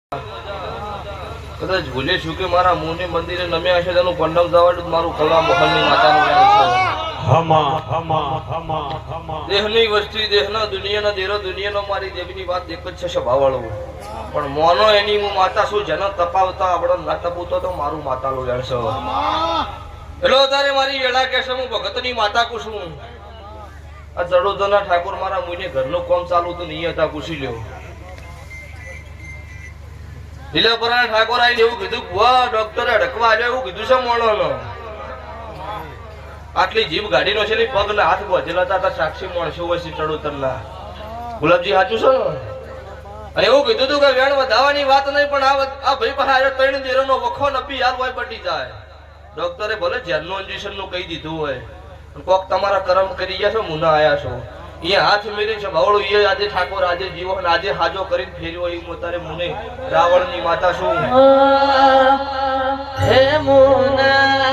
કદાચ ભૂલે છું કે મારા મુને મંદિરે નમ્યા હશે તેનું પંડમ જવાડું મારું કલા મોહનની માતાનું દેહની વસ્તી દેહના દુનિયાના દેરો દુનિયાનો મારી દેવીની વાત એક જ છે સ્વભાવવાળો પણ મોનો એની હું માતા છું જેનો તપાવતા આપણે ના તપુતો તો મારું માતાનું જાણશો એટલે તારે મારી વેળા કહેશે હું ભગતની માતા કુશું આ જડોદરના ઠાકોર મારા મુને ઘરનું કામ ચાલુ તો નહીં હતા પૂછી લ્યો લીલાપરા ઠાકોર આવીને એવું કીધું બુઆ ડોક્ટરે અડકવા આવ્યો એવું કીધું છે મોણો આટલી જીભ ગાડીનો છે ને પગ ના હાથ બોધેલા હતા સાક્ષી માણસો હોય છે ચડોતરના ગુલાબજી સાચું છે ને અને એવું કીધું હતું કે વેણ વધાવવાની વાત નહીં પણ આ ભાઈ પાસે ત્રણ દેરોનો વખો નપી યાર હોય પટી જાય ડોક્ટરે ભલે ઝેરનું ઇન્જેક્શન નું કહી દીધું હોય પણ કોક તમારા કર્મ કરી ગયા છો મુના આયા છો એ હાથ મેળવી છે બાવળો એ આજે ઠાકોર આજે જીવન આજે હાજો કરીને ફેર્યો એ તારે મુને રાવણની માતા શું હે મુના